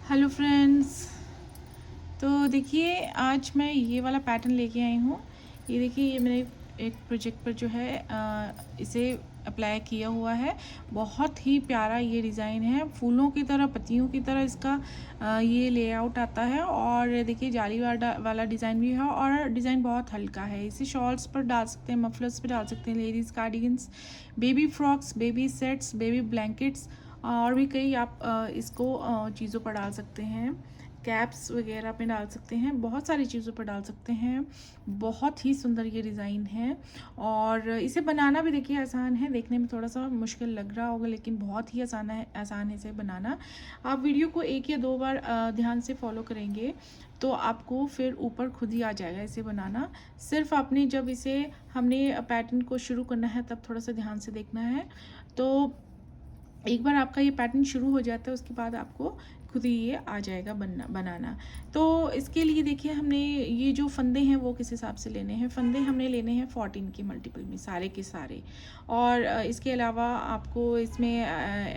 Hello friends. तो देखिए आज मैं ये वाला पैटर्न लेके आई हूँ। ये देखिए, ये मेरे एक प्रोजेक्ट पर जो है इसे अप्लाई किया हुआ है। बहुत ही प्यारा ये डिज़ाइन है, फूलों की तरह, पत्तियों की तरह इसका ये लेआउट आता है। और देखिए जाली वाला डिज़ाइन भी है और डिज़ाइन बहुत हल्का है। इसे शॉल्स पर डाल सकते हैं, मफलर्स पर डाल सकते हैं, ladies cardigans, baby frocks, baby sets, baby blankets और भी कई आप इसको चीज़ों पर डाल सकते हैं। कैप्स वगैरह पे डाल सकते हैं, बहुत सारी चीज़ों पर डाल सकते हैं। बहुत ही सुंदर ये डिज़ाइन है और इसे बनाना भी देखिए आसान है। देखने में थोड़ा सा मुश्किल लग रहा होगा लेकिन बहुत ही आसान है इसे बनाना। आप वीडियो को एक या दो बार ध्यान से फॉलो करेंगे तो आपको फिर ऊपर खुद ही आ जाएगा इसे बनाना। सिर्फ आपने जब इसे हमने पैटर्न को शुरू करना है तब थोड़ा सा ध्यान से देखना है। तो एक बार आपका ये पैटर्न शुरू हो जाता है उसके बाद आपको खुद ही ये आ जाएगा बनाना। तो इसके लिए देखिए हमने ये जो फंदे हैं वो किस हिसाब से लेने हैं। फंदे हमने लेने हैं 14 के मल्टीपल में, सारे के सारे। और इसके अलावा आपको इसमें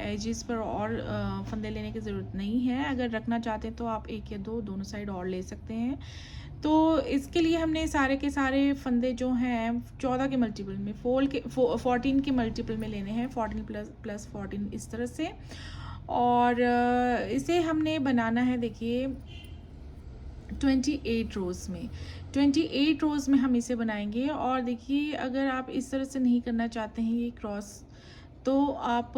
एजेस पर और फंदे लेने की ज़रूरत नहीं है। अगर रखना चाहते हैं तो आप एक या दो दोनों साइड और ले सकते हैं। तो इसके लिए हमने सारे के सारे फंदे जो हैं 14 के मल्टीपल में, 14 के मल्टीपल में लेने हैं, 14 प्लस 14 इस तरह से। और इसे हमने बनाना है देखिए 28 रोज़ में। 28 रोज़ में हम इसे बनाएंगे। और देखिए अगर आप इस तरह से नहीं करना चाहते हैं ये क्रॉस, तो आप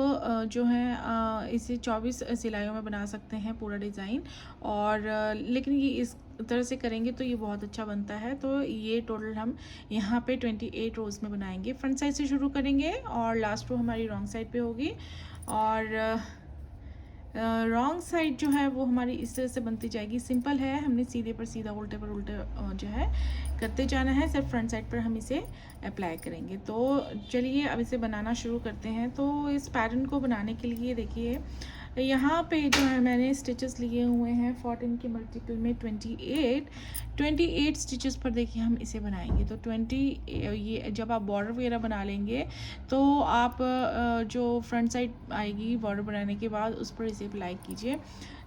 जो है इसे 24 सिलाइयों में बना सकते हैं पूरा डिज़ाइन। और लेकिन ये इस तरह से करेंगे तो ये बहुत अच्छा बनता है। तो ये टोटल हम यहाँ पे 28 रोज़ में बनाएंगे। फ्रंट साइड से शुरू करेंगे और लास्ट रो हमारी रॉन्ग साइड पे होगी। और रॉन्ग साइड जो है वो हमारी इस तरह से बनती जाएगी। सिंपल है, हमने सीधे पर सीधा, उल्टे पर उल्टे जो है करते जाना है। सिर्फ फ्रंट साइड पर हम इसे अप्लाई करेंगे। तो चलिए अब इसे बनाना शुरू करते हैं। तो इस पैटर्न को बनाने के लिए देखिए यहाँ पे जो है मैंने स्टिचेस लिए हुए हैं 14 के मल्टीपल में 28 स्टिचेस पर देखिए हम इसे बनाएंगे। तो 20 ये जब आप बॉर्डर वगैरह बना लेंगे तो आप जो फ्रंट साइड आएगी बॉर्डर बनाने के बाद उस पर इसे अप्लाई कीजिए।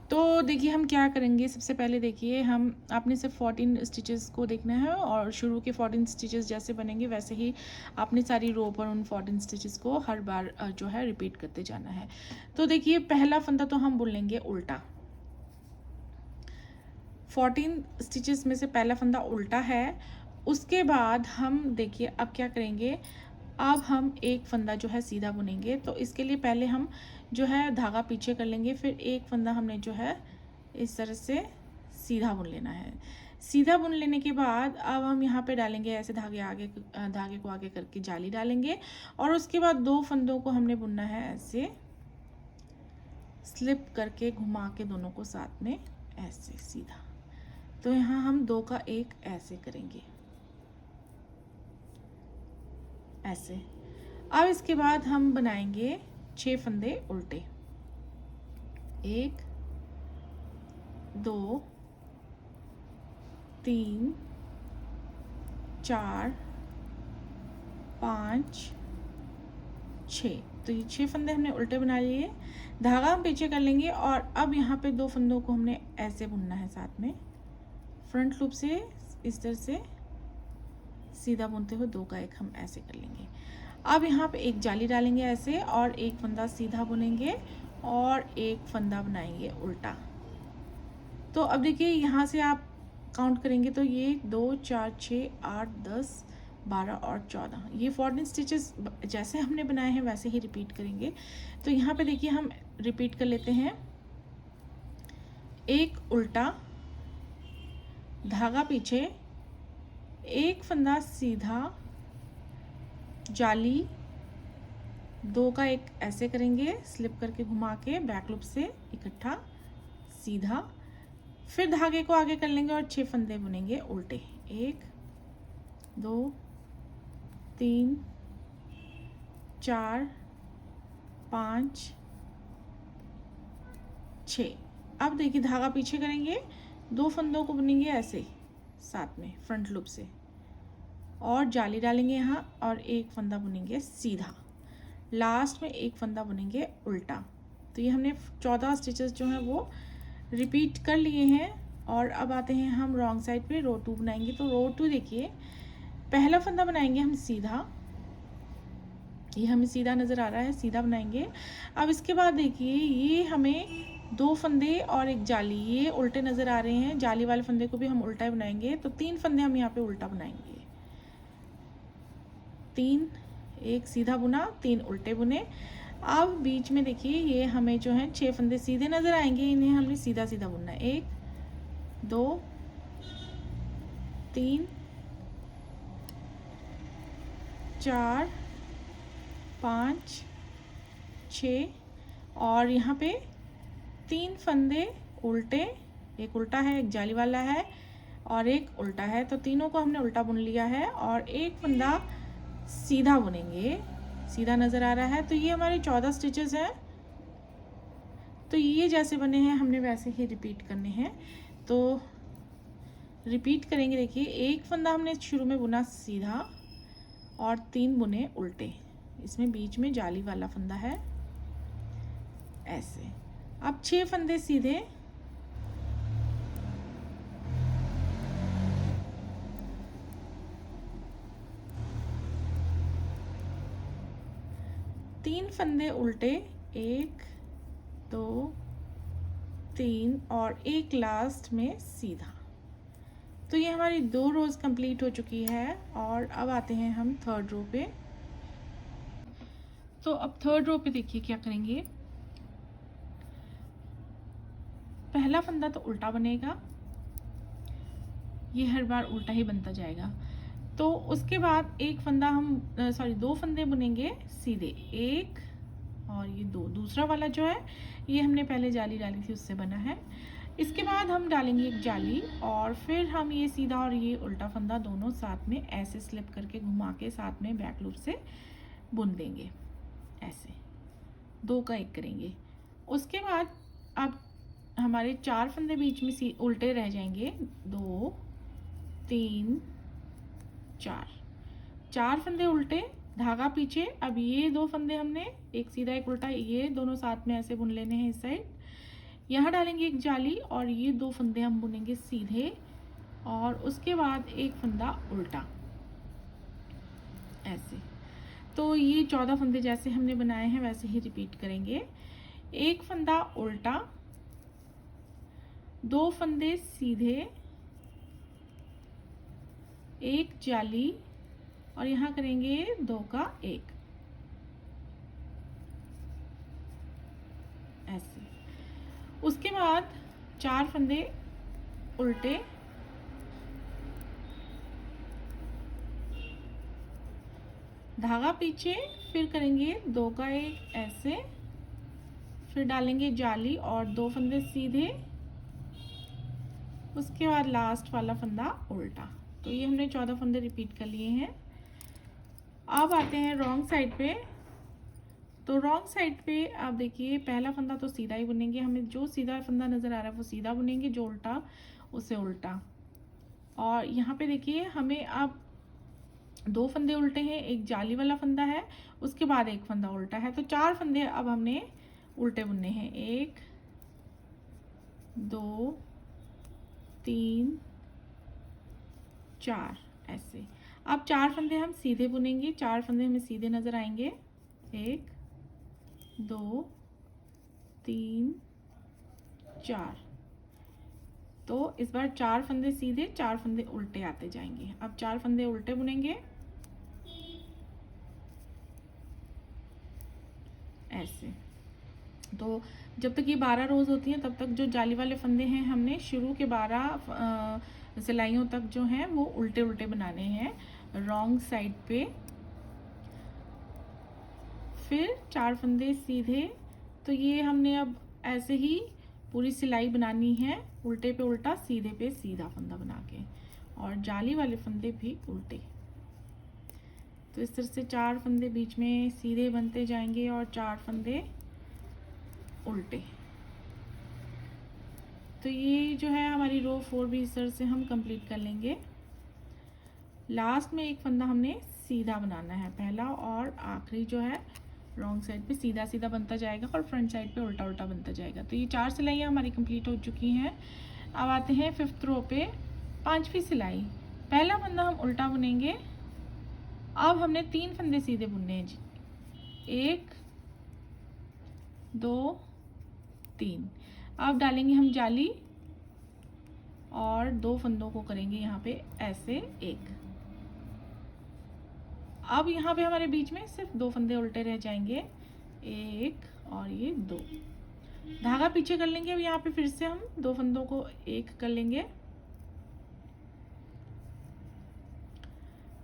तो देखिए हम क्या करेंगे, सबसे पहले देखिए हम आपने सिर्फ 14 स्टिचेस को देखना है और शुरू के 14 स्टिचेस जैसे बनेंगे वैसे ही आपने सारी रो पर उन 14 स्टिचेस को हर बार जो है रिपीट करते जाना है। तो देखिए पहला फंदा तो हम बुन लेंगे उल्टा। 14 स्टिचेस में से पहला फंदा उल्टा है। उसके बाद हम देखिए अब क्या करेंगे, अब हम एक फंदा जो है सीधा बुनेंगे। तो इसके लिए पहले हम जो है धागा पीछे कर लेंगे, फिर एक फंदा हमने जो है इस तरह से सीधा बुन लेना है। सीधा बुन लेने के बाद अब हम यहाँ पे डालेंगे ऐसे धागे को आगे करके जाली डालेंगे। और उसके बाद दो फंदों को हमने बुनना है ऐसे स्लिप करके घुमा के दोनों को साथ में ऐसे सीधा। तो यहाँ हम दो का एक ऐसे करेंगे ऐसे। अब इसके बाद हम बनाएंगे 6 फंदे उल्टे, 1 2 3 4 5 6। तो ये 6 फंदे हमने उल्टे बना लिए। धागा हम पीछे कर लेंगे और अब यहाँ पे दो फंदों को हमने ऐसे बुनना है साथ में, फ्रंट लूप से इस तरह से सीधा बुनते हुए दो का एक हम ऐसे कर लेंगे। अब यहाँ पे एक जाली डालेंगे ऐसे और एक फंदा सीधा बुनेंगे और एक फंदा बनाएंगे उल्टा। तो अब देखिए यहाँ से आप काउंट करेंगे तो ये 2 4 6 8 10 12 और 14, ये 14 स्टिचेस जैसे हमने बनाए हैं वैसे ही रिपीट करेंगे। तो यहाँ पे देखिए हम रिपीट कर लेते हैं, एक उल्टा, धागा पीछे, एक फंदा सीधा, जाली, दो का एक ऐसे करेंगे स्लिप करके घुमा के बैक लूप से इकट्ठा सीधा, फिर धागे को आगे कर लेंगे और 6 फंदे बुनेंगे उल्टे, 1 2 3 4 5 6। अब देखिए धागा पीछे करेंगे, दो फंदों को बुनेंगे ऐसे साथ में फ्रंट लूप से और जाली डालेंगे यहाँ और एक फंदा बुनेंगे सीधा, लास्ट में एक फंदा बुनेंगे उल्टा। तो ये हमने 14 स्टिचेस जो हैं वो रिपीट कर लिए हैं। और अब आते हैं हम रॉन्ग साइड पे रो 2 बनाएंगे। तो रो 2 देखिए, पहला फंदा बनाएंगे हम सीधा, ये हमें सीधा नज़र आ रहा है, सीधा बनाएंगे। अब इसके बाद देखिए ये हमें 2 फंदे और एक जाली, ये उल्टे नज़र आ रहे हैं, जाली वाले फंदे को भी हम उल्टा ही बनाएंगे। तो 3 फंदे हम यहाँ पे उल्टा बनाएंगे, 3, एक सीधा बुना, 3 उल्टे बुने। अब बीच में देखिए ये हमें जो है 6 फंदे सीधे नज़र आएंगे, इन्हें हमने सीधा सीधा बुनना है। 1 2 3 4 5 6 और यहाँ पे 3 फंदे उल्टे, एक उल्टा है, एक जाली वाला है और एक उल्टा है। तो तीनों को हमने उल्टा बुन लिया है और एक फंदा सीधा बुनेंगे, सीधा नज़र आ रहा है। तो ये हमारे 14 स्टिचेस हैं। तो ये जैसे बने हैं हमने वैसे ही रिपीट करने हैं। तो रिपीट करेंगे। देखिए एक फंदा हमने शुरू में बुना सीधा और 3 बुने उल्टे, इसमें बीच में जाली वाला फंदा है ऐसे। अब 6 फंदे सीधे, तीन फंदे उल्टे, 1 2 3 और एक लास्ट में सीधा। तो ये हमारी 2 रोज कंप्लीट हो चुकी है। और अब आते हैं हम थर्ड रो पे। तो अब थर्ड रो पे देखिए क्या करेंगे, पहला फंदा तो उल्टा बनेगा, ये हर बार उल्टा ही बनता जाएगा। तो उसके बाद एक फंदा हम 2 फंदे बुनेंगे सीधे, 1 और ये 2, दूसरा वाला जो है ये हमने पहले जाली डाली थी उससे बना है। इसके बाद हम डालेंगे एक जाली और फिर हम ये सीधा और ये उल्टा फंदा दोनों साथ में ऐसे स्लिप करके घुमा के साथ में बैक लूप से बुन देंगे ऐसे, 2 का 1 करेंगे। उसके बाद अब हमारे 4 फंदे बीच में उल्टे रह जाएंगे, 2 3 4 फंदे उल्टे, धागा पीछे। अब ये 2 फंदे हमने एक सीधा एक उल्टा, ये दोनों साथ में ऐसे बुन लेने हैं इस साइड। यहाँ डालेंगे एक जाली और ये 2 फंदे हम बुनेंगे सीधे और उसके बाद एक फंदा उल्टा ऐसे। तो ये 14 फंदे जैसे हमने बनाए हैं वैसे ही रिपीट करेंगे। एक फंदा उल्टा, 2 फंदे सीधे, एक जाली और यहाँ करेंगे 2 का 1 ऐसे। उसके बाद 4 फंदे उल्टे, धागा पीछे, फिर करेंगे 2 का 1 ऐसे, फिर डालेंगे जाली और 2 फंदे सीधे, उसके बाद लास्ट वाला फंदा उल्टा। तो ये हमने 14 फंदे रिपीट कर लिए हैं। अब आते हैं रॉन्ग साइड पे। तो रॉन्ग साइड पे आप देखिए पहला फंदा तो सीधा ही बुनेंगे, हमें जो सीधा फंदा नज़र आ रहा है वो सीधा बुनेंगे, जो उल्टा उसे उल्टा। और यहाँ पे देखिए हमें अब 2 फंदे उल्टे हैं, एक जाली वाला फंदा है, उसके बाद एक फंदा उल्टा है। तो 4 फंदे अब हमने उल्टे बुनने हैं, 1 2 3 4 ऐसे। अब 4 फंदे हम सीधे बुनेंगे, 4 फंदे हमें सीधे नज़र आएंगे, 1 2 3 4। तो इस बार 4 फंदे सीधे, 4 फंदे उल्टे आते जाएंगे। अब 4 फंदे उल्टे बुनेंगे ऐसे। तो जब तक ये 12 रोज होती हैं तब तक जो जाली वाले फंदे हैं हमने शुरू के 12 सिलाइयों तक जो हैं वो उल्टे उल्टे बनाने हैं रॉन्ग साइड पे। फिर 4 फंदे सीधे। तो ये हमने अब ऐसे ही पूरी सिलाई बनानी है, उल्टे पे उल्टा, सीधे पे सीधा फंदा बना के, और जाली वाले फंदे भी उल्टे। तो इस तरह से 4 फंदे बीच में सीधे बनते जाएंगे और 4 फंदे उल्टे। तो ये जो है हमारी रो 4 भी इस तरह से हम कंप्लीट कर लेंगे। लास्ट में एक फंदा हमने सीधा बनाना है, पहला और आखिरी जो है रॉन्ग साइड पे सीधा सीधा बनता जाएगा और फ्रंट साइड पे उल्टा उल्टा बनता जाएगा। तो ये 4 सिलाइयाँ हमारी कंप्लीट हो चुकी हैं। अब आते हैं 5th रो पे 5वीं सिलाई। पहला फंदा हम उल्टा बुनेंगे। अब हमने 3 फंदे सीधे बुनने हैं जी, 1 2 3। अब डालेंगे हम जाली और 2 फंदों को करेंगे यहाँ पे ऐसे एक। अब यहाँ पे हमारे बीच में सिर्फ 2 फंदे उल्टे रह जाएंगे, 1 और ये 2। धागा पीछे कर लेंगे। अब यहाँ पे फिर से हम 2 फंदों को एक कर लेंगे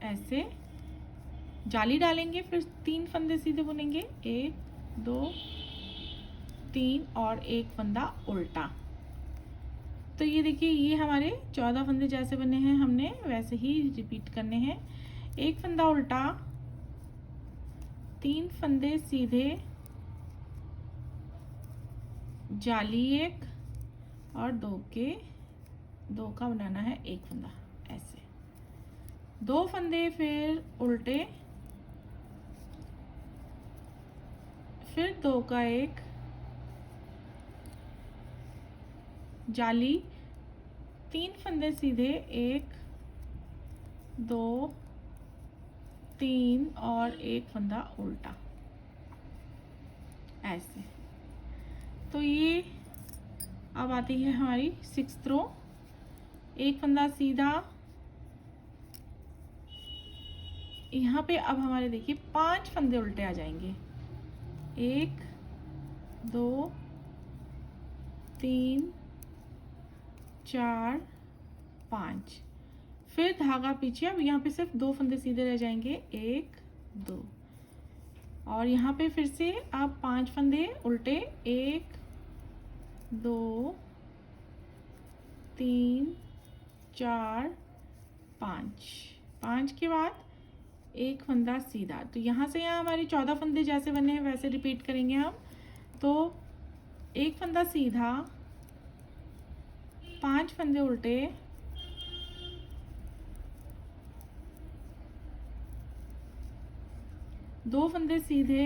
ऐसे, जाली डालेंगे, फिर 3 फंदे सीधे बुनेंगे, 1 2 3 और एक फंदा उल्टा। तो ये देखिए, ये हमारे 14 फंदे जैसे बने हैं, हमने वैसे ही रिपीट करने हैं। एक फंदा उल्टा, 3 फंदे सीधे, जाली एक और 2 का बनाना है एक फंदा ऐसे, 2 फंदे फिर उल्टे, फिर 2 का एक, जाली, 3 फंदे सीधे, 1 2 3 और एक फंदा उल्टा ऐसे। तो ये अब आती है हमारी 6th रो। एक फंदा सीधा, यहाँ पे अब हमारे देखिए 5 फंदे उल्टे आ जाएंगे, 1 2 3 4 5। फिर धागा पीछे। अब यहाँ पे सिर्फ 2 फंदे सीधे रह जाएंगे, 1 2 और यहाँ पे फिर से अब 5 फंदे उल्टे, 1 2 3 4 5 के बाद एक फंदा सीधा। तो यहाँ से यहाँ हमारी 14 फंदे जैसे बने हैं वैसे रिपीट करेंगे हम। तो एक फंदा सीधा, 5 फंदे उल्टे, दो फंदे सीधे,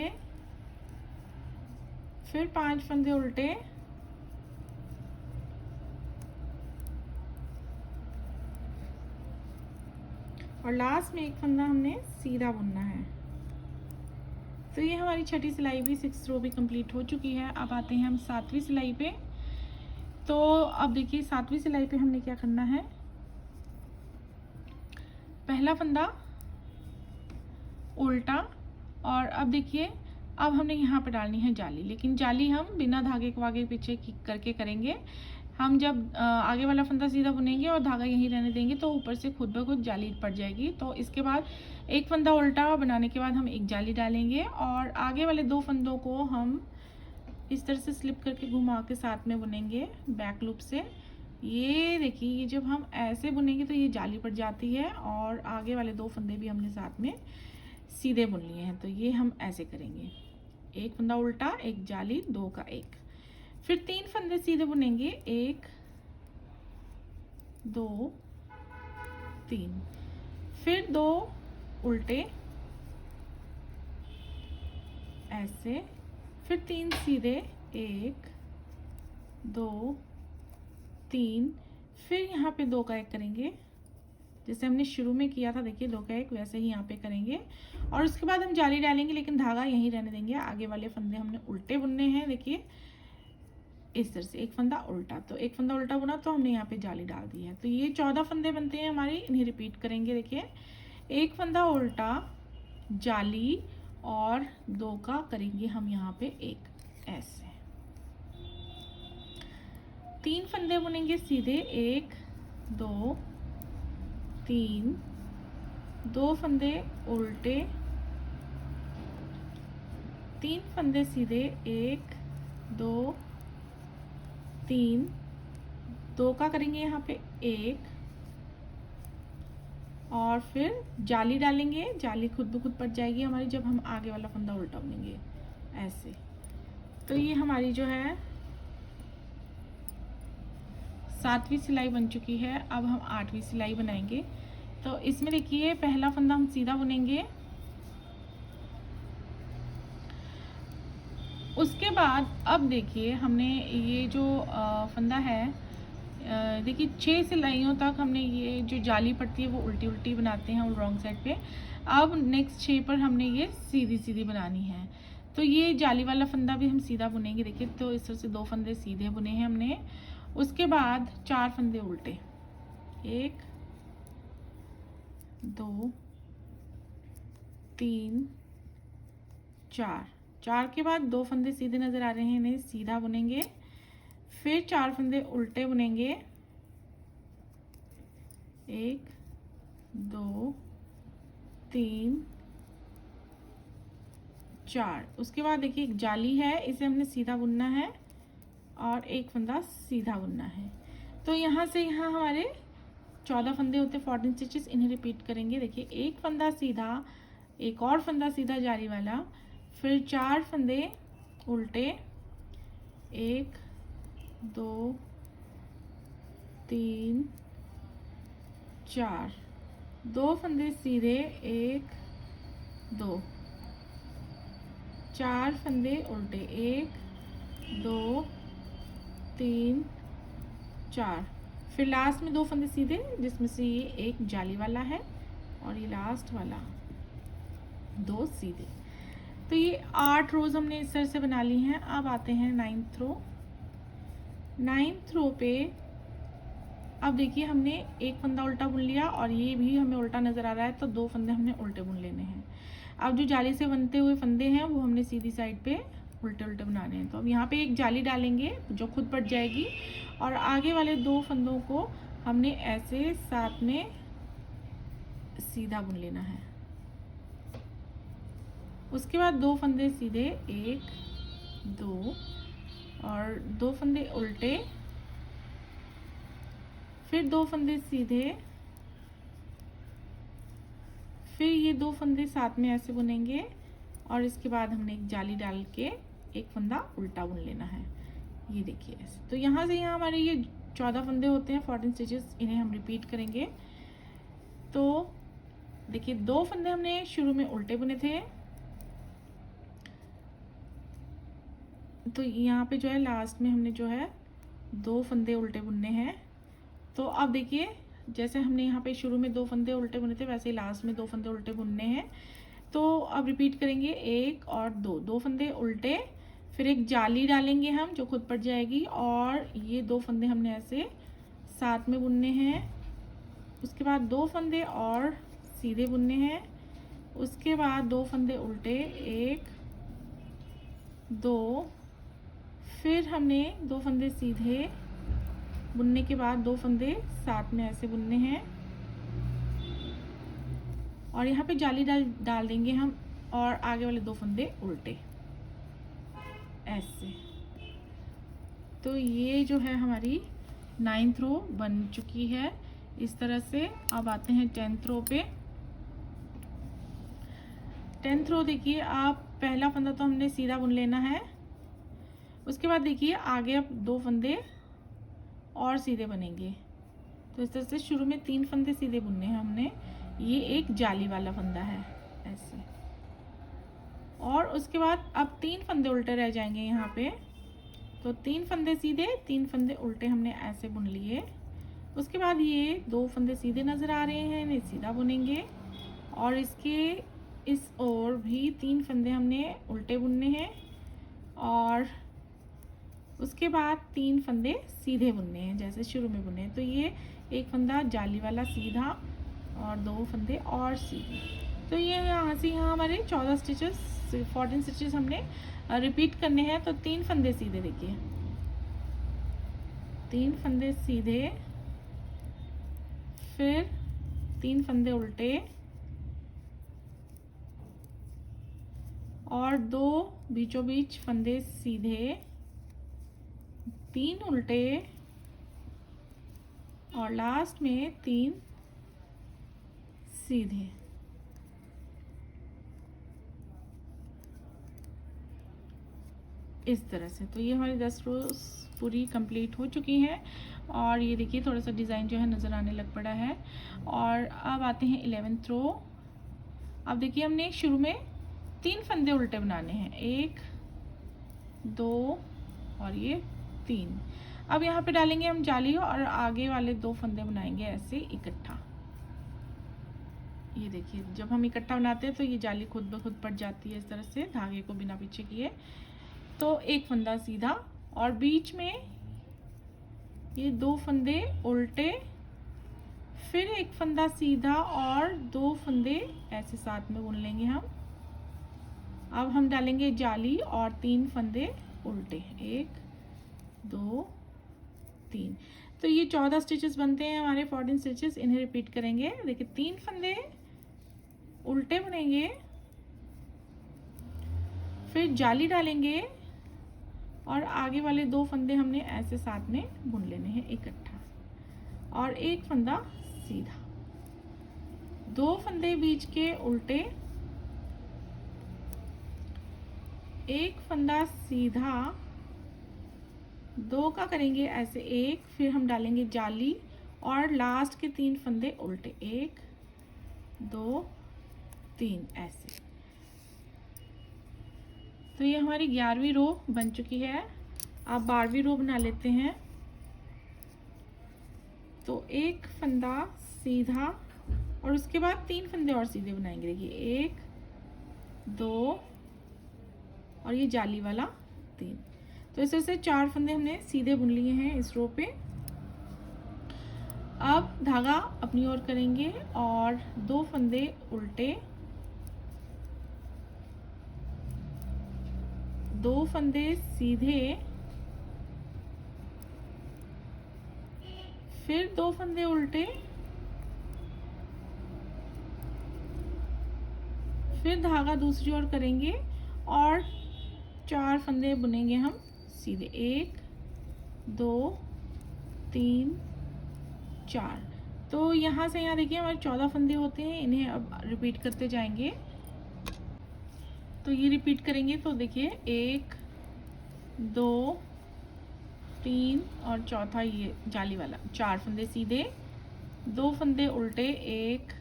फिर 5 फंदे उल्टे, और लास्ट में एक फंदा हमने सीधा बुनना है। तो ये हमारी छठी सिलाई भी 6th रो भी कंप्लीट हो चुकी है। अब आते हैं हम 7वीं सिलाई पे। तो अब देखिए 7वीं सिलाई पे हमने क्या करना है, पहला फंदा उल्टा, और अब देखिए अब हमने यहाँ पे डालनी है जाली, लेकिन जाली हम बिना धागे को आगे पीछे करके करेंगे। हम जब आगे वाला फंदा सीधा बुनेंगे और धागा यहीं रहने देंगे तो ऊपर से खुद ब खुद जाली पड़ जाएगी। तो इसके बाद एक फंदा उल्टा बनाने के बाद हम एक जाली डालेंगे और आगे वाले 2 फंदों को हम इस तरह से स्लिप करके घुमा के साथ में बुनेंगे बैक लूप से। ये देखिए, ये जब हम ऐसे बुनेंगे तो ये जाली पड़ जाती है और आगे वाले 2 फंदे भी हमने साथ में सीधे बुन लिए हैं। तो ये हम ऐसे करेंगे, एक फंदा उल्टा, एक जाली, 2 का एक, फिर 3 फंदे सीधे बुनेंगे, 1 2 3, फिर 2 उल्टे ऐसे, फिर 3 सीधे, 1 2 3, फिर यहाँ पे 2 का एक करेंगे जैसे हमने शुरू में किया था। देखिए 2 का एक वैसे ही यहाँ पे करेंगे और उसके बाद हम जाली डालेंगे, लेकिन धागा यहीं रहने देंगे। आगे वाले फंदे हमने उल्टे बुनने हैं। देखिए इस तरह से एक फंदा उल्टा, तो एक फंदा उल्टा बुना तो हमने यहाँ पे जाली डाल दी है। तो ये 14 फंदे बनते हैं हमारे, इन्हें रिपीट करेंगे। देखिए एक फंदा उल्टा, जाली और 2 का करेंगे हम यहाँ पे एक ऐसे, 3 फंदे बुनेंगे सीधे, 1 2 3, 2 फंदे उल्टे, 3 फंदे सीधे, 1 2 3, 2 का करेंगे यहाँ पे एक, और फिर जाली डालेंगे। जाली खुद ब खुद पड़ जाएगी हमारी जब हम आगे वाला फंदा उल्टा बुनेंगे ऐसे। तो ये हमारी जो है 7वीं सिलाई बन चुकी है। अब हम 8वीं सिलाई बनाएंगे। तो इसमें देखिए पहला फंदा हम सीधा बुनेंगे, उसके बाद अब देखिए हमने ये जो फंदा है, देखिए 6 सिलाइयों तक हमने ये जो जाली पड़ती है वो उल्टी उल्टी बनाते हैं और रॉन्ग साइड पे। अब नेक्स्ट 6 पर हमने ये सीधी सीधी बनानी है। तो ये जाली वाला फंदा भी हम सीधा बुनेंगे। देखिए तो इस तरह से 2 फंदे सीधे बुने हैं हमने। उसके बाद 4 फंदे उल्टे, 1 2 3 4। 4 के बाद 2 फंदे सीधे नज़र आ रहे हैं, इन्हें सीधा बुनेंगे। फिर 4 फंदे उल्टे बुनेंगे, 1 2 3 4। उसके बाद देखिए एक जाली है, इसे हमने सीधा बुनना है और एक फंदा सीधा बुनना है। तो यहाँ से यहाँ हमारे 14 फंदे होते हैं 14 स्टिचेस। इन्हें रिपीट करेंगे। देखिए एक फंदा सीधा, एक और फंदा सीधा जाली वाला, फिर 4 फंदे उल्टे, 1 2 3 4, 2 फंदे सीधे, 1 2, 4 फंदे उल्टे, 1 2 3 4। फिर लास्ट में 2 फंदे सीधे, जिसमें से ये एक जाली वाला है और ये लास्ट वाला 2 सीधे। तो ये 8 रोज हमने इस तरह से बना ली हैं। अब आते हैं 9th रो। 9th रो पे अब देखिए हमने एक फंदा उल्टा बुन लिया और ये भी हमें उल्टा नज़र आ रहा है, तो 2 फंदे हमने उल्टे बुन लेने हैं। अब जो जाली से बनते हुए फंदे हैं वो हमने सीधी साइड पे उल्टे उल्टे बनाने हैं। तो अब यहाँ पे एक जाली डालेंगे जो खुद पड़ जाएगी और आगे वाले 2 फंदों को हमने ऐसे साथ में सीधा बुन लेना है। उसके बाद 2 फंदे सीधे, 1 2 और 2 फंदे उल्टे, फिर 2 फंदे सीधे, फिर ये 2 फंदे साथ में ऐसे बुनेंगे और इसके बाद हमने एक जाली डाल के एक फंदा उल्टा बुन लेना है। ये देखिए ऐसे। तो यहाँ से यहाँ हमारे ये 14 फंदे होते हैं 14 स्टिचेस। इन्हें हम रिपीट करेंगे। तो देखिए 2 फंदे हमने शुरू में उल्टे बुने थे, तो यहाँ पे जो है लास्ट में हमने जो है 2 फंदे उल्टे बुनने हैं। तो अब देखिए जैसे हमने यहाँ पे शुरू में 2 फंदे उल्टे बुने थे, वैसे ही लास्ट में 2 फंदे उल्टे बुनने हैं। तो अब रिपीट करेंगे, 1 और 2, 2 फंदे उल्टे, फिर एक जाली डालेंगे हम जो खुद पड़ जाएगी और ये 2 फंदे हमने ऐसे साथ में बुनने हैं। उसके बाद 2 फंदे और सीधे बुनने हैं। उसके बाद 2 फंदे उल्टे, 1 2, फिर हमने 2 फंदे सीधे बुनने के बाद 2 फंदे साथ में ऐसे बुनने हैं और यहाँ पे जाली डाल देंगे हम और आगे वाले 2 फंदे उल्टे ऐसे। तो ये जो है हमारी 9th रो बन चुकी है इस तरह से। अब आते हैं 10th रो पे। 10th रो देखिए, आप पहला फंदा तो हमने सीधा बुन लेना है। उसके बाद देखिए आगे अब 2 फंदे और सीधे बनेंगे। तो इस तरह से शुरू में 3 फंदे सीधे बुनने हैं हमने। ये एक जाली वाला फंदा है ऐसे, और उसके बाद अब 3 फंदे उल्टे रह जाएंगे यहाँ पे। तो 3 फंदे सीधे, 3 फंदे उल्टे हमने ऐसे बुन लिए। उसके बाद ये 2 फंदे सीधे नज़र आ रहे हैं, इन्हें सीधा बुनेंगे और इसके इस ओर भी 3 फंदे हमने उल्टे बुनने हैं और उसके बाद 3 फंदे सीधे बुनने हैं जैसे शुरू में बुने। तो ये एक फंदा जाली वाला सीधा और 2 फंदे और सीधे। तो ये यहाँ से यहाँ हमारे 14 स्टिचेस 14 स्टिचेस हमने रिपीट करने हैं। तो 3 फंदे सीधे, देखिए 3 फंदे सीधे, फिर 3 फंदे उल्टे और 2 बीचों बीच फंदे सीधे, 3 उल्टे और लास्ट में 3 सीधे। इस तरह से। तो ये हमारी 10 रोज पूरी कंप्लीट हो चुकी हैं और ये देखिए थोड़ा सा डिज़ाइन जो है नज़र आने लग पड़ा है। और अब आते हैं 11th रो। अब देखिए हमने शुरू में 3 फंदे उल्टे बनाने हैं, 1 2 और ये 3। अब यहाँ पे डालेंगे हम जाली और आगे वाले 2 फंदे बनाएंगे ऐसे इकट्ठा। ये देखिए, जब हम इकट्ठा बनाते हैं तो ये जाली खुद ब खुद पड़ जाती है इस तरह से, धागे को बिना पीछे किए। तो एक फंदा सीधा और बीच में ये 2 फंदे उल्टे, फिर एक फंदा सीधा और 2 फंदे ऐसे साथ में बुन लेंगे हम। अब हम डालेंगे जाली और 3 फंदे उल्टे, 1 2 3। तो ये 14 स्टिचेस बनते हैं हमारे 14 स्टिचेस। इन्हें रिपीट करेंगे। देखिए 3 फंदे उल्टे बुनेंगे, फिर जाली डालेंगे और आगे वाले 2 फंदे हमने ऐसे साथ में बुन लेने हैं इकट्ठा, और एक फंदा सीधा, 2 फंदे बीच के उल्टे, एक फंदा सीधा, 2 का करेंगे ऐसे 1, फिर हम डालेंगे जाली और लास्ट के 3 फंदे उल्टे, 1 2 3 ऐसे। तो ये हमारी 11वीं रो बन चुकी है। अब 12वीं रो बना लेते हैं। तो एक फंदा सीधा और उसके बाद 3 फंदे और सीधे बनाएंगे। देखिए 1 2 और ये जाली वाला 3। तो इस तरह से 4 फंदे हमने सीधे बुन लिए हैं इस रो पे। अब धागा अपनी ओर करेंगे और 2 फंदे उल्टे, 2 फंदे सीधे, फिर 2 फंदे उल्टे, फिर धागा दूसरी ओर करेंगे और 4 फंदे बुनेंगे हम सीधे, 1 2 3 4। तो यहाँ से यहाँ देखिए हमारे 14 फंदे होते हैं। इन्हें अब रिपीट करते जाएंगे। तो ये रिपीट करेंगे तो देखिए 1 2 3 और चौथा ये जाली वाला, 4 फंदे सीधे, 2 फंदे उल्टे, 1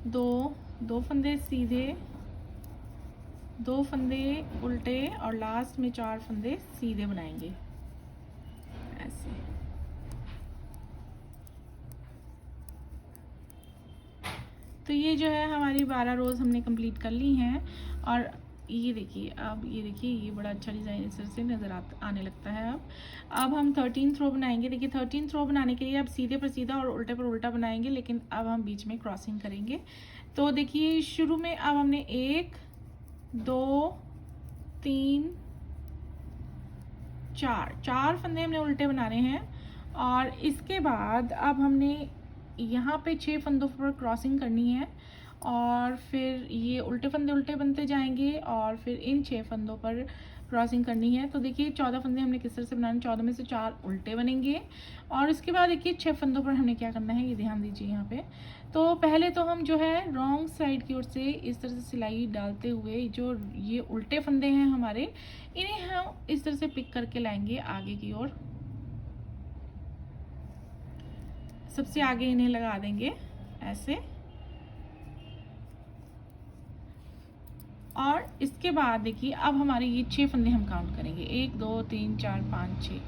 2 2 फंदे सीधे, 2 फंदे उल्टे और लास्ट में 4 फंदे सीधे बनाएंगे ऐसे। तो ये जो है हमारी 12 रोज़ हमने कंप्लीट कर ली हैं। और ये देखिए, अब ये देखिए ये बड़ा अच्छा डिज़ाइन इस तरह से नज़र आने लगता है। अब हम 13th रो बनाएंगे। देखिए 13th रो बनाने के लिए अब सीधे पर सीधा और उल्टे पर उल्टा बनाएंगे, लेकिन अब हम बीच में क्रॉसिंग करेंगे। तो देखिए शुरू में अब हमने 1 2 3 4 फंदे हमने उल्टे बनाने हैं, और इसके बाद अब हमने यहाँ पे 6 फंदों पर क्रॉसिंग करनी है, और फिर ये उल्टे फंदे उल्टे बनते जाएंगे और फिर इन 6 फंदों पर क्रॉसिंग करनी है। तो देखिए 14 फंदे हमने किस तरह से बनाने, 14 में से 4 उल्टे बनेंगे, और इसके बाद देखिए 6 फंदों पर हमने क्या करना है, ये ध्यान दीजिए यहाँ पे। तो पहले तो हम जो है रॉन्ग साइड की ओर से इस तरह से सिलाई डालते हुए जो ये उल्टे फंदे हैं हमारे, इन्हें हम इस तरह से पिक करके लाएंगे आगे की ओर। सबसे आगे इन्हें लगा देंगे ऐसे, और इसके बाद देखिए अब हमारे ये 6 फंदे हम काउंट करेंगे, 1 2 3 4 5 6।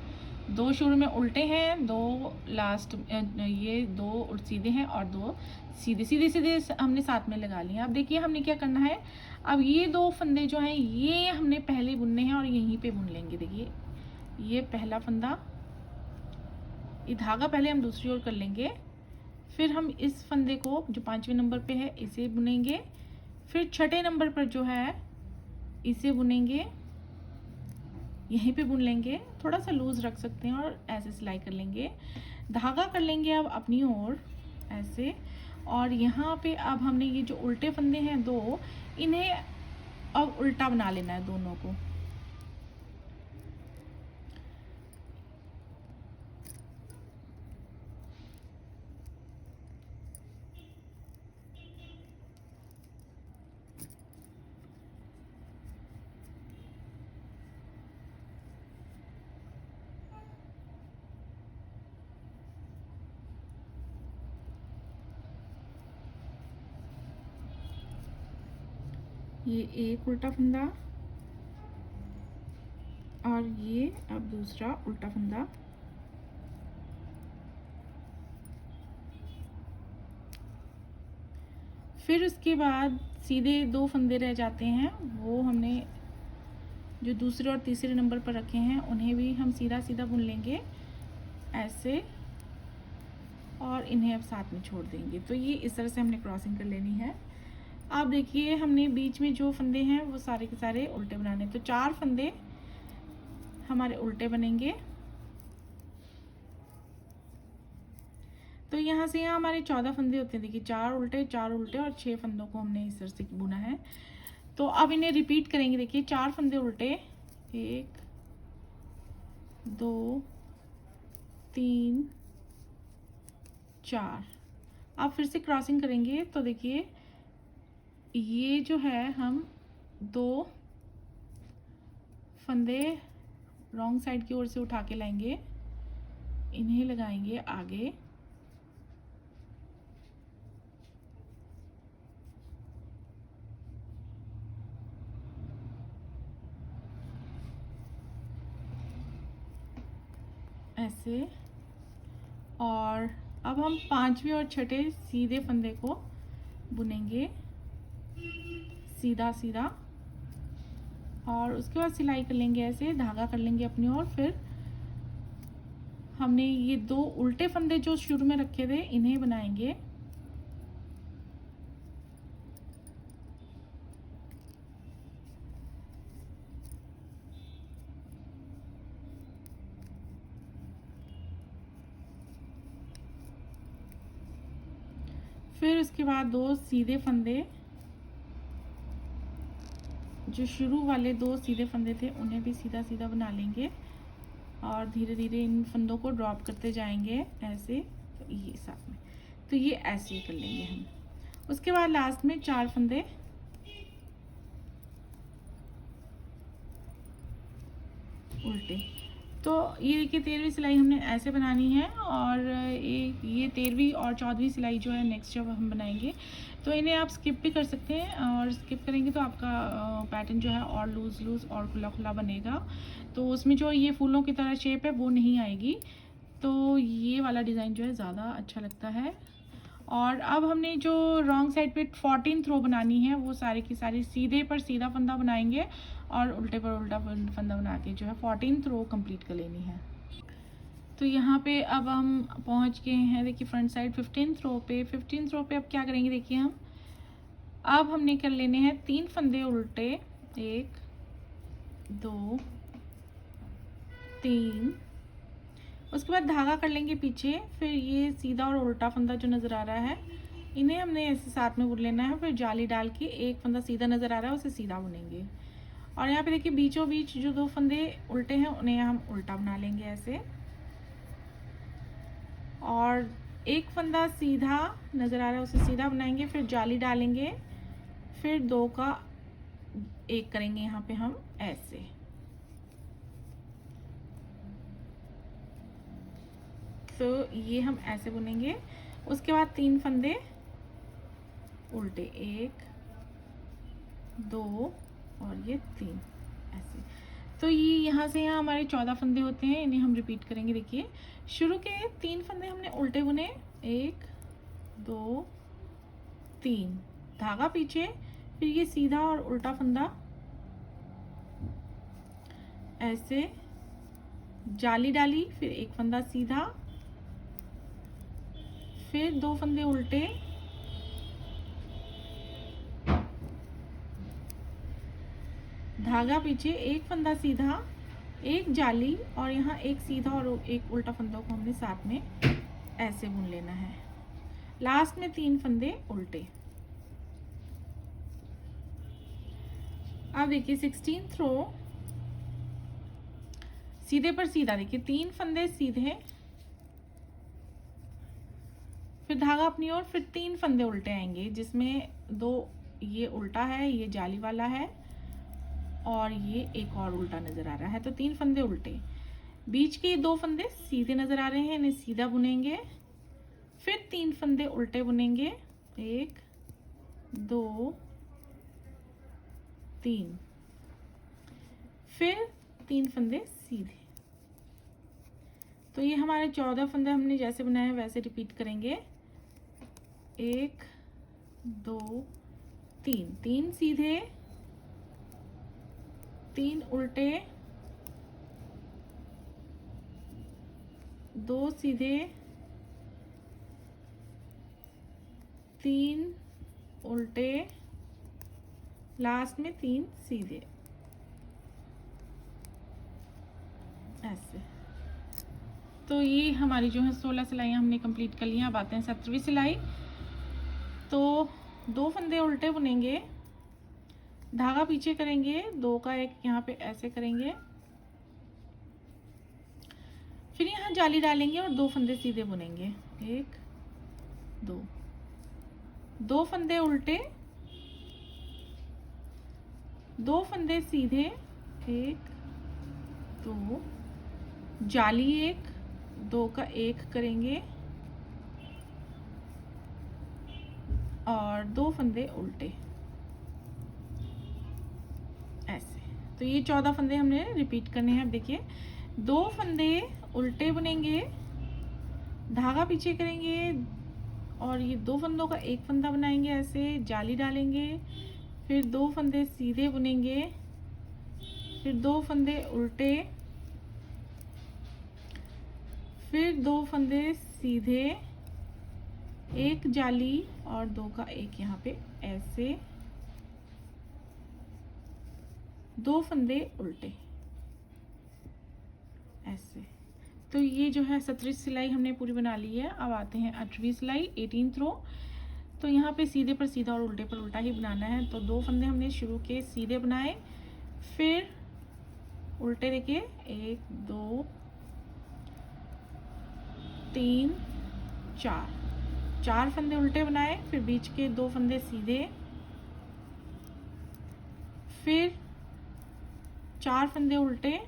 2 शुरू में उल्टे हैं, 2 लास्ट, ये 2 सीधे हैं और 2 सीधे सीधे सीधे हमने साथ में लगा लिए। अब देखिए हमने क्या करना है, अब ये 2 फंदे जो हैं ये हमने पहले बुनने हैं और यहीं पे बुन लेंगे। देखिए ये पहला फंदा, ये धागा पहले हम दूसरी ओर कर लेंगे, फिर हम इस फंदे को जो 5वें नंबर पे है इसे बुनेंगे, फिर 6ठे नंबर पर जो है इसे बुनेंगे, यहीं पे बुन लेंगे, थोड़ा सा लूज रख सकते हैं और ऐसे सिलाई कर लेंगे। धागा कर लेंगे अब अपनी ओर ऐसे, और यहाँ पे अब हमने ये जो उल्टे फंदे हैं 2, इन्हें अब उल्टा बना लेना है दोनों को। ये एक उल्टा फंदा, और ये अब दूसरा उल्टा फंदा, फिर उसके बाद सीधे 2 फंदे रह जाते हैं, वो हमने जो दूसरे और तीसरे नंबर पर रखे हैं उन्हें भी हम सीधा सीधा बुन लेंगे ऐसे, और इन्हें अब साथ में छोड़ देंगे। तो ये इस तरह से हमने क्रॉसिंग कर लेनी है। अब देखिए हमने बीच में जो फंदे हैं वो सारे के सारे उल्टे बनाने, तो 4 फंदे हमारे उल्टे बनेंगे। तो यहाँ से यहाँ हमारे 14 फंदे होते हैं। देखिए 4 उल्टे और 6 फंदों को हमने इस तरह से बुना है। तो अब इन्हें रिपीट करेंगे। देखिए 4 फंदे उल्टे, 1 2 3 4। अब फिर से क्रॉसिंग करेंगे। तो देखिए ये जो है हम 2 फंदे रॉन्ग साइड की ओर से उठा के लाएंगे, इन्हें लगाएंगे आगे, ऐसे। और अब हम 5वें और 6ठे सीधे फंदे को बुनेंगे सीधा सीधा, और उसके बाद सिलाई कर लेंगे ऐसे, धागा कर लेंगे अपनी ओर। फिर हमने ये 2 उल्टे फंदे जो शुरू में रखे थे इन्हें बनाएंगे, फिर उसके बाद 2 सीधे फंदे, जो शुरू वाले 2 सीधे फंदे थे उन्हें भी सीधा सीधा बना लेंगे, और धीरे धीरे इन फंदों को ड्रॉप करते जाएंगे ऐसे। तो ये साथ में, तो ये ऐसे ही कर लेंगे हम। उसके बाद लास्ट में 4 फंदे उल्टे। तो ये देखिए 13वीं सिलाई हमने ऐसे बनानी है, और ये 13वीं और 14वीं सिलाई जो है नेक्स्ट जब हम बनाएंगे, तो इन्हें आप स्किप भी कर सकते हैं, और स्किप करेंगे तो आपका पैटर्न जो है और लूज़ और खुला खुला बनेगा। तो उसमें जो ये फूलों की तरह शेप है वो नहीं आएगी। तो ये वाला डिज़ाइन जो है ज़्यादा अच्छा लगता है। और अब हमने जो रॉन्ग साइड पे 14 थ्रो बनानी है, वो सारी की सारी सीधे पर सीधा फंदा बनाएंगे, और उल्टे पर उल्टा फंदा बना के जो है 14 थ्रो कंप्लीट कर लेनी है। तो यहाँ पे अब हम पहुँच गए हैं। देखिए फ्रंट साइड 15 थ्रो पे। 15 थ्रो पे अब क्या करेंगे, देखिए हम अब हमने कर लेने हैं 3 फंदे उल्टे, 1 2 3। उसके बाद धागा कर लेंगे पीछे। फिर ये सीधा और उल्टा फंदा जो नज़र आ रहा है इन्हें हमने ऐसे साथ में बुन लेना है। फिर जाली डाल के एक फंदा सीधा नज़र आ रहा है उसे सीधा बुनेंगे, और यहाँ पे देखिए बीचों बीच जो 2 फंदे उल्टे हैं उन्हें हम उल्टा बना लेंगे ऐसे, और एक फंदा सीधा नज़र आ रहा है उसे सीधा बनाएंगे। फिर जाली डालेंगे, फिर 2 का 1 करेंगे यहाँ पे हम ऐसे। तो ये हम ऐसे बुनेंगे। उसके बाद 3 फंदे उल्टे, 1 2 और ये 3 ऐसे। तो ये यहाँ से यहाँ हमारे 14 फंदे होते हैं, इन्हें हम रिपीट करेंगे। देखिए शुरू के 3 फंदे हमने उल्टे बुने, 1 2 3, धागा पीछे, फिर ये सीधा और उल्टा फंदा ऐसे, जाली डाली, फिर एक फंदा सीधा, फिर 2 फंदे उल्टे, धागा पीछे, एक फंदा सीधा, एक जाली, और यहाँ एक सीधा और एक उल्टा फंदों को हमने साथ में ऐसे बुन लेना है। लास्ट में 3 फंदे उल्टे। अब देखिए 16 थ्रो सीधे पर सीधा, देखिए 3 फंदे सीधे, फिर धागा अपनी ओर, फिर 3 फंदे उल्टे आएंगे, जिसमें 2 ये उल्टा है, ये जाली वाला है, और ये एक और उल्टा नज़र आ रहा है। तो 3 फंदे उल्टे, बीच के 2 फंदे सीधे नज़र आ रहे हैं, इन्हें सीधा बुनेंगे, फिर 3 फंदे उल्टे बुनेंगे, 1 2 3, फिर 3 फंदे सीधे। तो ये हमारे 14 फंदे हमने जैसे बनाए हैं वैसे रिपीट करेंगे। 1 2 3, 3 सीधे, 3 उल्टे, 2 सीधे, 3 उल्टे, लास्ट में 3 सीधे, ऐसे। तो ये हमारी जो है 16 सिलाइयाँ हमने कंप्लीट कर ली हैं। अब आते हैं 17वीं सिलाई। तो 2 फंदे उल्टे बुनेंगे, धागा पीछे करेंगे, 2 का एक यहाँ पे ऐसे करेंगे, फिर यहाँ जाली डालेंगे और 2 फंदे सीधे बुनेंगे। 1 2, 2 फंदे उल्टे, 2 फंदे सीधे, 1 2, जाली 1, 2 का 1 करेंगे और 2 फंदे उल्टे, ऐसे। तो ये 14 फंदे हमने रिपीट करने हैं। अब देखिए 2 फंदे उल्टे बुनेंगे, धागा पीछे करेंगे और ये 2 फंदों का 1 फंदा बनाएंगे, ऐसे जाली डालेंगे, फिर 2 फंदे सीधे बुनेंगे, फिर 2 फंदे उल्टे, फिर 2 फंदे सीधे, 1 जाली और 2 का 1 यहाँ पे ऐसे, 2 फंदे उल्टे, ऐसे। तो ये जो है 17वीं सिलाई हमने पूरी बना ली है। अब आते हैं 18वीं सिलाई, 18th रो। तो यहाँ पे सीधे पर सीधा और उल्टे पर उल्टा ही बनाना है। तो 2 फंदे हमने शुरू के सीधे बनाए, फिर उल्टे देखिए 1 2 3 4, 4 फंदे उल्टे बनाए, फिर बीच के 2 फंदे सीधे, फिर 4 फंदे उल्टे,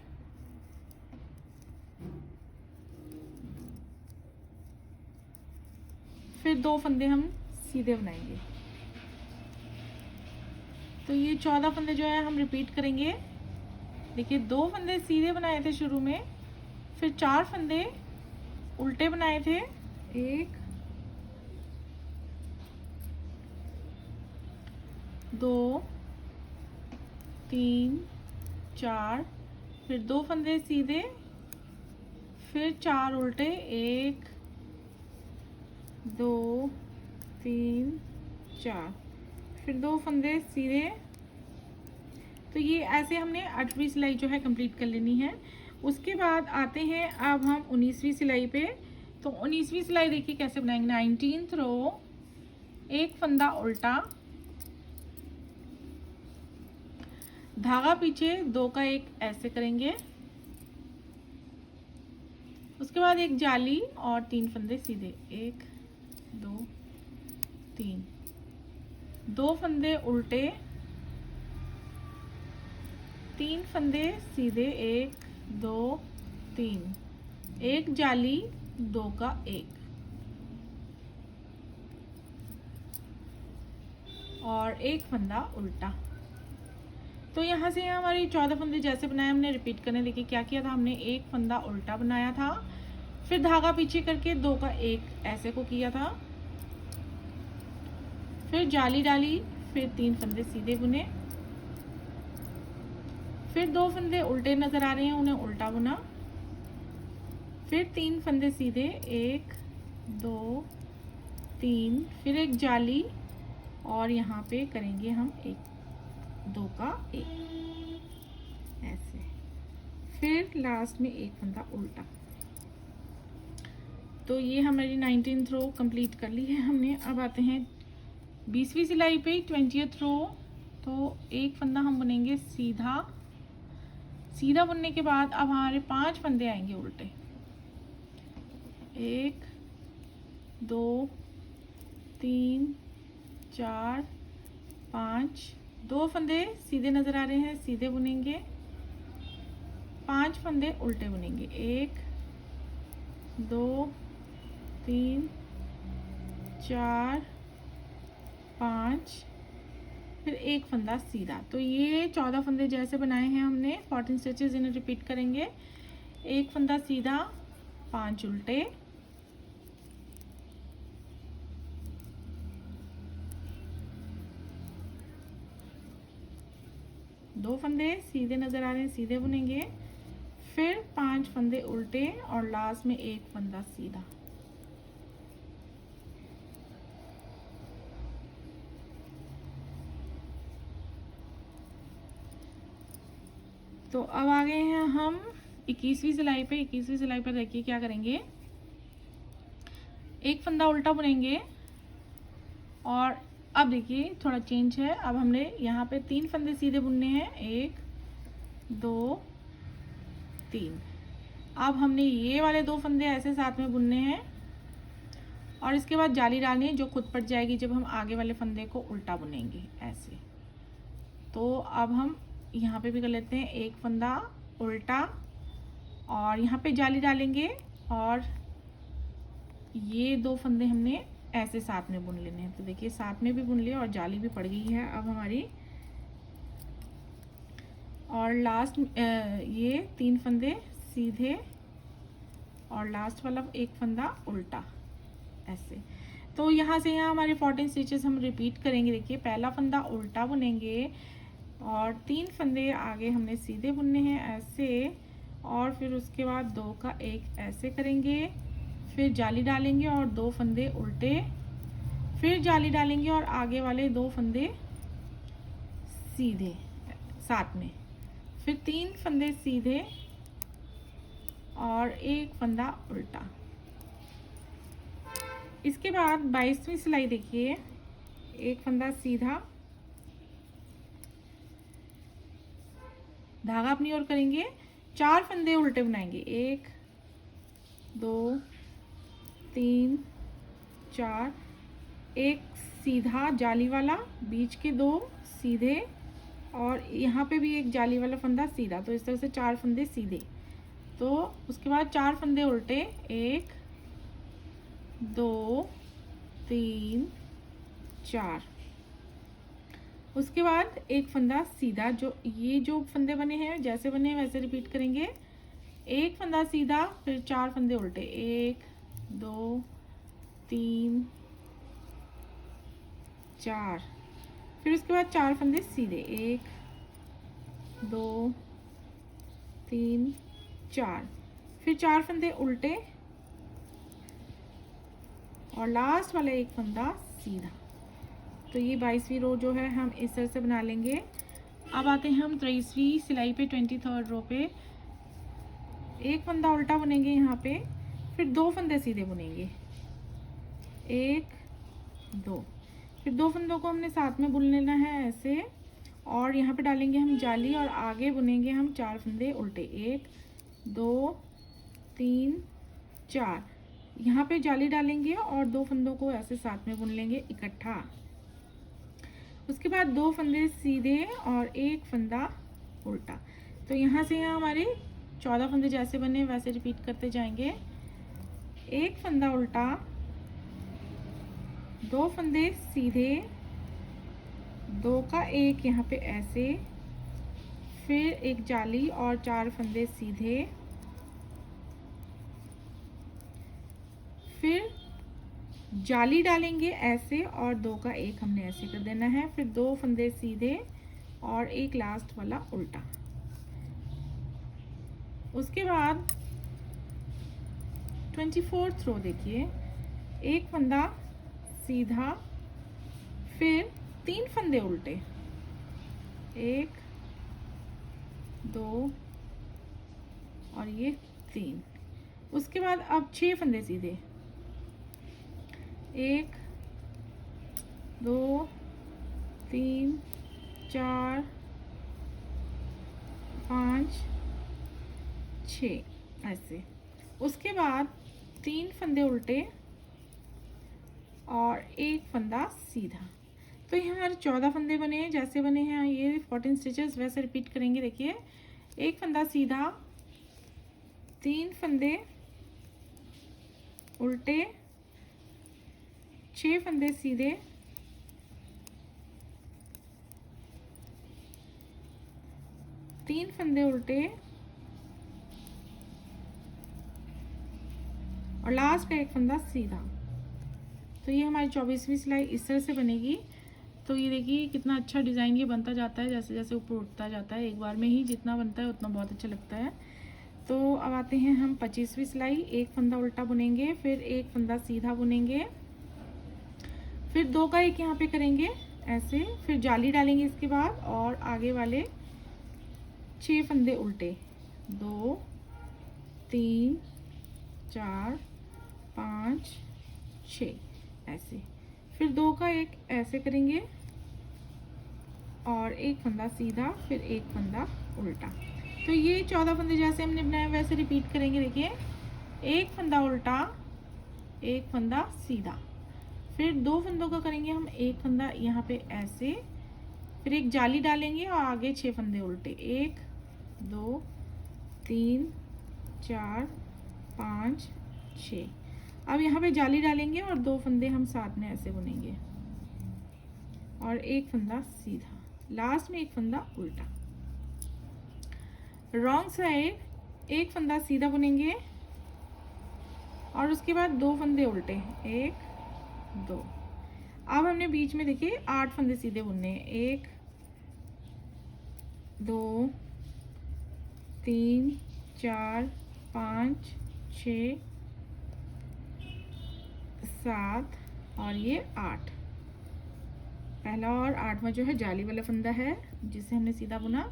फिर 2 फंदे हम सीधे बनाएंगे। तो ये 14 फंदे जो है हम रिपीट करेंगे। देखिए 2 फंदे सीधे बनाए थे शुरू में, फिर 4 फंदे उल्टे बनाए थे, 1 2 3 4, फिर 2 फंदे सीधे, फिर 4 उल्टे, 1 2 3 4, फिर 2 फंदे सीधे। तो ये ऐसे हमने 8वीं सिलाई जो है कंप्लीट कर लेनी है। उसके बाद आते हैं अब हम 19वीं सिलाई पे। तो 19वीं सिलाई देखिए कैसे बनाएंगे। 19th रो, 1 फंदा उल्टा, धागा पीछे, 2 का 1 ऐसे करेंगे, उसके बाद एक जाली और 3 फंदे सीधे, 1 2 3, 2 फंदे उल्टे, 3 फंदे सीधे, 1 2 3, एक जाली, 2 का 1 और 1 फंदा उल्टा। तो यहाँ से हमारी 14 फंदे जैसे बनाए हमने रिपीट करने। देखिए क्या किया था हमने, 1 फंदा उल्टा बनाया था, फिर धागा पीछे करके 2 का 1 ऐसे को किया था, फिर जाली डाली, फिर 3 फंदे सीधे बुने, फिर 2 फंदे उल्टे नजर आ रहे हैं उन्हें उल्टा बुना, फिर 3 फंदे सीधे, 1 2 3, फिर एक जाली और यहाँ पे करेंगे हम 1 2 का 1 ऐसे, फिर लास्ट में 1 फंदा उल्टा। तो ये हमारी 19th रो कंप्लीट कर ली है हमने। अब आते हैं 20वीं सिलाई पे, 20th रो। तो 1 फंदा हम बुनेंगे सीधा, सीधा बुनने के बाद अब हमारे 5 फंदे आएंगे उल्टे, 1 2 3 4 5, 2 फंदे सीधे नजर आ रहे हैं, सीधे बुनेंगे, 5 फंदे उल्टे बुनेंगे, 1 2 3 4 5, फिर एक फंदा सीधा। तो ये 14 फंदे जैसे बनाए हैं हमने 14 स्टिचेस, इन्हें रिपीट करेंगे। एक फंदा सीधा, 5 उल्टे, दो फंदे सीधे नज़र आ रहे हैं, सीधे बुनेंगे, फिर 5 फंदे उल्टे और लास्ट में एक फंदा सीधा। तो अब आ गए हैं हम 21वीं सिलाई पे। 21वीं सिलाई पर देखिए क्या करेंगे, एक फंदा उल्टा बुनेंगे और अब देखिए थोड़ा चेंज है। अब हमने यहाँ पे 3 फंदे सीधे बुनने हैं, 1 2 3। अब हमने ये वाले 2 फंदे ऐसे साथ में बुनने हैं और इसके बाद जाली डालनी है जो खुद पड़ जाएगी जब हम आगे वाले फंदे को उल्टा बुनेंगे ऐसे। तो अब हम यहाँ पे भी कर लेते हैं, एक फंदा उल्टा और यहाँ पे जाली डालेंगे और ये 2 फंदे हमने ऐसे साथ में बुन लेने हैं। तो देखिए साथ में भी बुन लिया और जाली भी पड़ गई है अब हमारी। और लास्ट ये 3 फंदे सीधे और लास्ट वाला एक फंदा उल्टा ऐसे। तो यहाँ से यहाँ हमारे 14 स्टिचेस हम रिपीट करेंगे। देखिए पहला फंदा उल्टा बुनेंगे और 3 फंदे आगे हमने सीधे बुनने हैं ऐसे, और फिर उसके बाद 2 का 1 ऐसे करेंगे, फिर जाली डालेंगे और 2 फंदे उल्टे, फिर जाली डालेंगे और आगे वाले 2 फंदे सीधे साथ में, फिर 3 फंदे सीधे और एक फंदा उल्टा। इसके बाद 22वीं सिलाई देखिए, एक फंदा सीधा, धागा अपनी ओर करेंगे, 4 फंदे उल्टे बनाएंगे, 1 2 3 4, एक सीधा जाली वाला, बीच के 2 सीधे और यहाँ पे भी एक जाली वाला फंदा सीधा। तो इस तरह से 4 फंदे सीधे। तो उसके बाद 4 फंदे उल्टे, 1 2 3 4। उसके बाद एक फंदा सीधा, जो ये जो फंदे बने हैं जैसे बने हैं वैसे रिपीट करेंगे। एक फंदा सीधा, फिर 4 फंदे उल्टे, 1 2 3 4, फिर उसके बाद 4 फंदे सीधे, 1 2 3 4, फिर 4 फंदे उल्टे और लास्ट वाला एक फंदा सीधा। तो ये 22वीं रो जो है हम इस तरह से बना लेंगे। अब आते हैं हम 23वीं सिलाई पे, 23rd रो पे। एक फंदा उल्टा बुनेंगे यहाँ पे, फिर 2 फंदे सीधे बुनेंगे, 1 2, फिर 2 फंदों को हमने साथ में बुन लेना है ऐसे, और यहाँ पे डालेंगे हम जाली और आगे बुनेंगे हम 4 फंदे उल्टे, 1 2 3 4। यहाँ पे जाली डालेंगे और 2 फंदों को ऐसे साथ में बुन लेंगे इकट्ठा। उसके बाद 2 फंदे सीधे और एक फंदा उल्टा। तो यहाँ से यहाँ हमारे 14 फंदे जैसे बने वैसे रिपीट करते जाएंगे। एक फंदा उल्टा, 2 फंदे सीधे, 2 का 1 यहाँ पे ऐसे, फिर एक जाली और 4 फंदे सीधे, फिर जाली डालेंगे ऐसे और 2 का 1 हमने ऐसे कर देना है, फिर 2 फंदे सीधे और एक लास्ट वाला उल्टा। उसके बाद 24th रो देखिए, एक फंदा सीधा, फिर 3 फंदे उल्टे, 1 2 और ये 3। उसके बाद अब 6 फंदे सीधे, 1 2 3 4 5 6 ऐसे। उसके बाद 3 फंदे उल्टे और एक फंदा सीधा। तो ये हमारे 14 फंदे बने हैं, जैसे बने हैं ये 14 स्टिचेस वैसे रिपीट करेंगे। देखिए एक फंदा सीधा, 3 फंदे उल्टे, 6 फंदे सीधे फंदे उल्टे और लास्ट का एक फंदा सीधा। तो ये हमारी 24वीं सिलाई इस तरह से बनेगी। तो ये देखिए कितना अच्छा डिज़ाइन ये बनता जाता है, जैसे जैसे ऊपर उठता जाता है। एक बार में ही जितना बनता है उतना बहुत अच्छा लगता है। तो अब आते हैं हम 25वीं सिलाई। एक फंदा उल्टा बुनेंगे, फिर एक फंदा सीधा बुनेंगे, फिर 2 का एक यहाँ पे करेंगे ऐसे, फिर जाली डालेंगे इसके बाद, और आगे वाले 6 फंदे उल्टे, 2 3 4 5 6 ऐसे, फिर 2 का एक ऐसे करेंगे और एक फंदा सीधा, फिर एक फंदा उल्टा। तो ये 14 फंदे जैसे हमने बनाए वैसे रिपीट करेंगे। देखिए, एक फंदा उल्टा, एक फंदा सीधा, फिर 2 फंदों का करेंगे हम एक फंदा यहाँ पे ऐसे, फिर एक जाली डालेंगे और आगे 6 फंदे उल्टे, 1 2 3 4 5 6। अब यहाँ पे जाली डालेंगे और 2 फंदे हम साथ में ऐसे बुनेंगे और एक फंदा सीधा, लास्ट में एक फंदा उल्टा। रॉन्ग साइड एक फंदा सीधा बुनेंगे और उसके बाद 2 फंदे उल्टे, 1 2। अब हमने बीच में देखिए 8 फंदे सीधे बुनने हैं, 1 2 3 4 5 6 7 और ये 8। पहला और 8वां जो है जाली वाला फंदा है जिसे हमने सीधा बुना,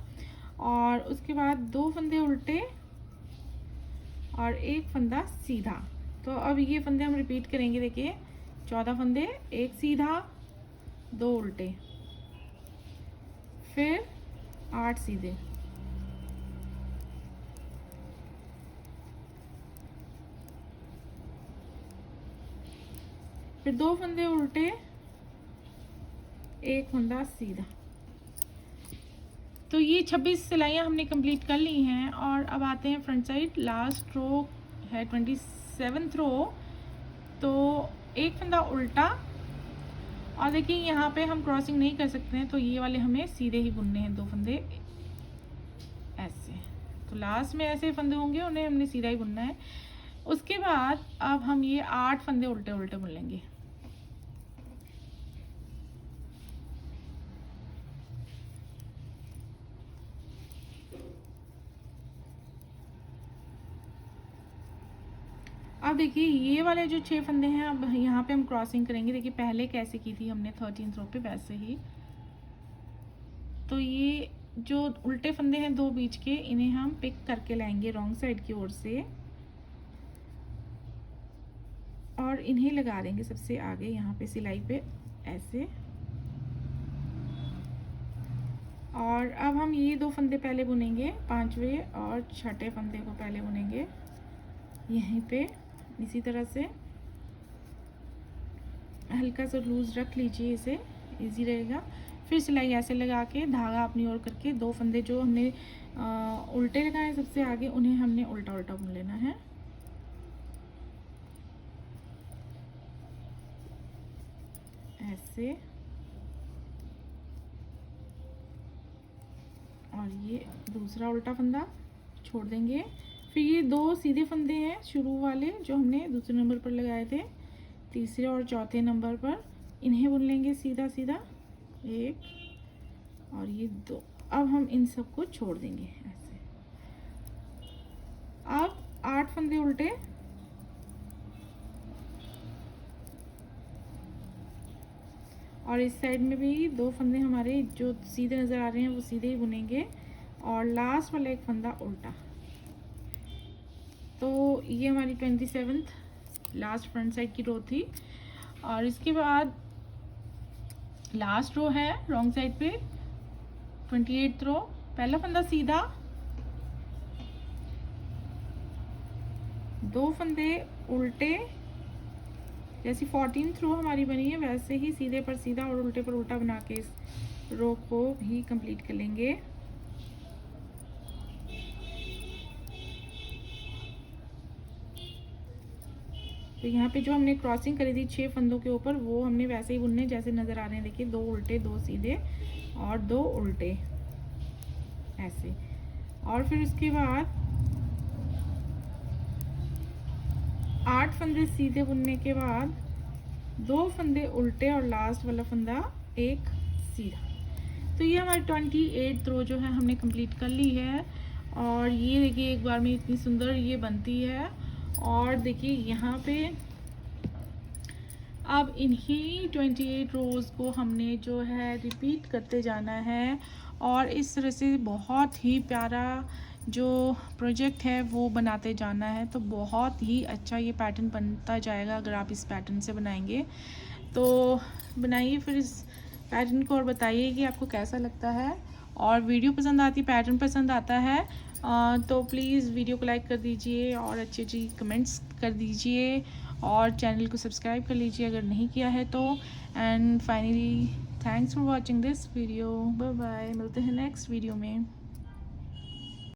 और उसके बाद 2 फंदे उल्टे और एक फंदा सीधा। तो अब ये फंदे हम रिपीट करेंगे। देखिए, 14 फंदे, एक सीधा, 2 उल्टे, फिर 8 सीधे, फिर 2 फंदे उल्टे, एक फंदा सीधा। तो ये 26 सिलाइयाँ हमने कंप्लीट कर ली हैं। और अब आते हैं फ्रंट साइड। लास्ट रो है 27th रो। तो एक फंदा उल्टा, और देखिए यहाँ पे हम क्रॉसिंग नहीं कर सकते हैं, तो ये वाले हमें सीधे ही बुनने हैं, 2 फंदे ऐसे। तो लास्ट में ऐसे फंदे होंगे, उन्हें हमने सीधा ही बुनना है। उसके बाद अब हम ये 8 फंदे उल्टे उल्टे बुन लेंगे। अब देखिए ये वाले जो 6 फंदे हैं, अब यहाँ पे हम क्रॉसिंग करेंगे। देखिए पहले कैसे की थी हमने 13th रो पे, वैसे ही। तो ये जो उल्टे फंदे हैं 2 बीच के, इन्हें हम पिक करके लाएंगे रॉन्ग साइड की ओर से और इन्हें लगा देंगे सबसे आगे यहाँ पे सिलाई पे ऐसे। और अब हम ये 2 फंदे पहले बुनेंगे, 5वें और 6ठे फंदे को पहले बुनेंगे यहीं पे। इसी तरह से हल्का सा लूज रख लीजिए, इसे इजी रहेगा। फिर सिलाई ऐसे लगा के धागा अपनी ओर करके 2 फंदे जो हमने उल्टे लगाए सबसे आगे, उन्हें हमने उल्टा उल्टा बुन लेना है ऐसे। और ये दूसरा उल्टा फंदा छोड़ देंगे। फिर ये 2 सीधे फंदे हैं शुरू वाले जो हमने दूसरे नंबर पर लगाए थे, तीसरे और चौथे नंबर पर, इन्हें बुन लेंगे सीधा सीधा, 1 और ये 2। अब हम इन सब को छोड़ देंगे ऐसे। अब 8 फंदे उल्टे, और इस साइड में भी 2 फंदे हमारे जो सीधे नज़र आ रहे हैं वो सीधे ही बुनेंगे, और लास्ट वाला एक फंदा उल्टा। तो ये हमारी 27th लास्ट फ्रंट साइड की रो थी। और इसके बाद लास्ट रो है रॉन्ग साइड पे, 28th रो। पहला फंदा सीधा, 2 फंदे उल्टे, जैसी 14th रो हमारी बनी है वैसे ही सीधे पर सीधा और उल्टे पर उल्टा बना के इस रो को भी कंप्लीट कर लेंगे। तो यहाँ पे जो हमने क्रॉसिंग करी थी 6 फंदों के ऊपर, वो हमने वैसे ही बुनने जैसे नज़र आ रहे हैं। देखिए 2 उल्टे, 2 सीधे और 2 उल्टे ऐसे। और फिर उसके बाद 8 फंदे सीधे बुनने के बाद 2 फंदे उल्टे और लास्ट वाला फंदा एक सीधा। तो ये हमारी 28 रो जो है हमने कंप्लीट कर ली है। और ये देखिए एक बार में इतनी सुंदर ये बनती है। और देखिए यहाँ पे अब इन्हीं 28 रोज़ को हमने जो है रिपीट करते जाना है और इस तरह से बहुत ही प्यारा जो प्रोजेक्ट है वो बनाते जाना है। तो बहुत ही अच्छा ये पैटर्न बनता जाएगा अगर आप इस पैटर्न से बनाएंगे। तो बनाइए फिर इस पैटर्न को और बताइए कि आपको कैसा लगता है। और वीडियो पसंद आती, पैटर्न पसंद आता है तो प्लीज़ वीडियो को लाइक कर दीजिए और अच्छी अच्छी कमेंट्स कर दीजिए और चैनल को सब्सक्राइब कर लीजिए अगर नहीं किया है तो। And finally thanks for watching this video. Bye bye, मिलते हैं नेक्स्ट वीडियो में।